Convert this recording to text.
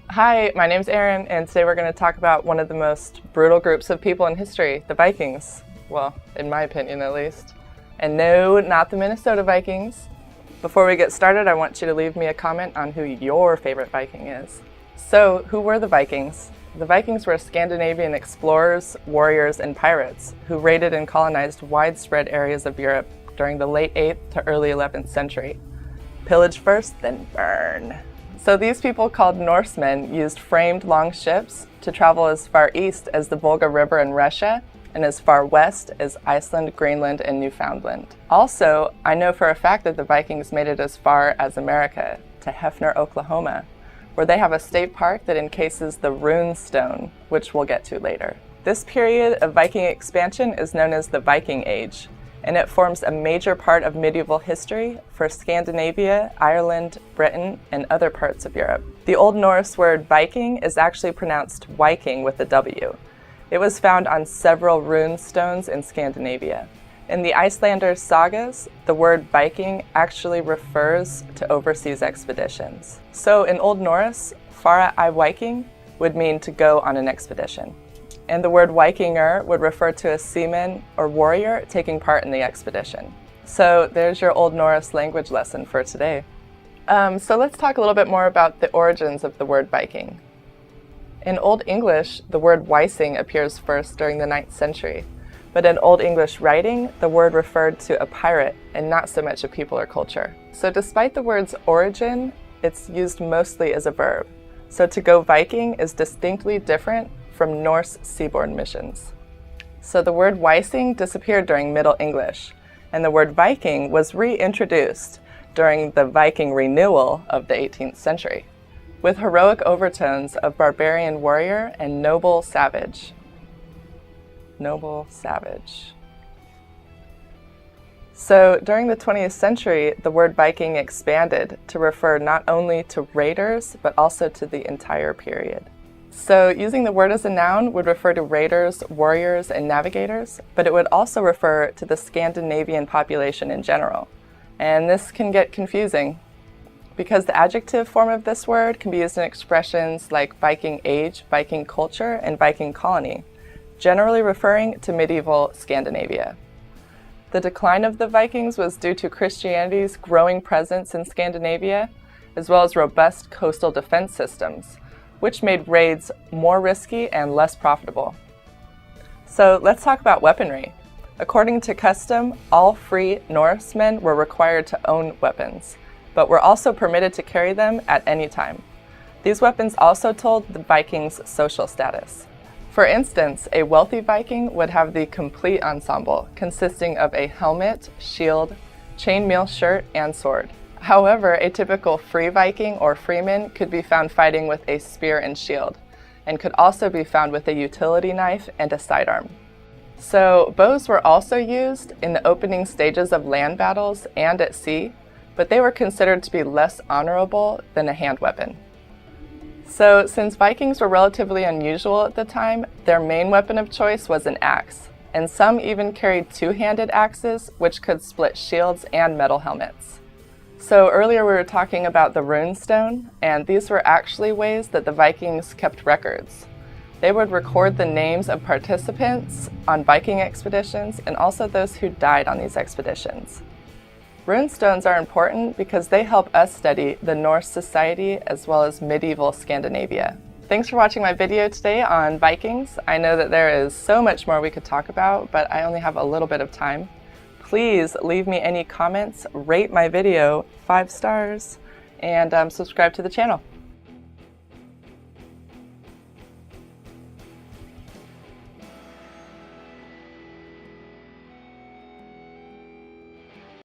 Hi, my name's Erin, and today we're going to talk about one of the most brutal groups of people in history, the Vikings. Well, in my opinion at least. And no, not the Minnesota Vikings. Before we get started, I want you to leave me a comment on who your favorite Viking is. So, who were the Vikings? The Vikings were Scandinavian explorers, warriors, and pirates who raided and colonized widespread areas of Europe during the late 8th to early 11th century. Pillage first, then burn. So these people, called Norsemen, used framed long ships to travel as far east as the Volga River in Russia and as far west as Iceland, Greenland, and Newfoundland. Also, I know for a fact that the Vikings made it as far as America, to Hefner, Oklahoma, where they have a state park that encases the Rune Stone, which we'll get to later. This period of Viking expansion is known as the Viking Age, and it forms a major part of medieval history for Scandinavia, Ireland, Britain, and other parts of Europe. The Old Norse word Viking is actually pronounced Viking with a W. It was found on several rune stones in Scandinavia. In the Icelander sagas, the word Viking actually refers to overseas expeditions. So in Old Norse, fara I Viking would mean to go on an expedition. And the word Vikinger would refer to a seaman or warrior taking part in the expedition. So there's your Old Norse language lesson for today. So let's talk a little bit more about the origins of the word Viking. In Old English, the word Weising appears first during the 9th century. But in Old English writing, the word referred to a pirate and not so much a people or culture. So despite the word's origin, it's used mostly as a verb. So to go Viking is distinctly different from Norse seaborne missions. So the word Weising disappeared during Middle English, and the word Viking was reintroduced during the Viking renewal of the 18th century, with heroic overtones of barbarian warrior and noble savage. Noble savage. So during the 20th century, the word Viking expanded to refer not only to raiders, but also to the entire period. So using the word as a noun would refer to raiders, warriors, and navigators, but it would also refer to the Scandinavian population in general. And this can get confusing because the adjective form of this word can be used in expressions like Viking age, Viking culture, and Viking colony, generally referring to medieval Scandinavia. The decline of the Vikings was due to Christianity's growing presence in Scandinavia, as well as robust coastal defense systems, which made raids more risky and less profitable. So let's talk about weaponry. According to custom, all free Norsemen were required to own weapons, but were also permitted to carry them at any time. These weapons also told the Vikings' social status. For instance, a wealthy Viking would have the complete ensemble, consisting of a helmet, shield, chainmail shirt, and sword. However, a typical free Viking or freeman could be found fighting with a spear and shield, and could also be found with a utility knife and a sidearm. So bows were also used in the opening stages of land battles and at sea, but they were considered to be less honorable than a hand weapon. So since Vikings were relatively unusual at the time, their main weapon of choice was an axe, and some even carried two-handed axes, which could split shields and metal helmets. So earlier we were talking about the rune stone, and these were actually ways that the Vikings kept records. They would record the names of participants on Viking expeditions and also those who died on these expeditions. Runestones are important because they help us study the Norse society as well as medieval Scandinavia. Thanks for watching my video today on Vikings. I know that there is so much more we could talk about, but I only have a little bit of time. Please leave me any comments, rate my video 5 stars, and subscribe to the channel.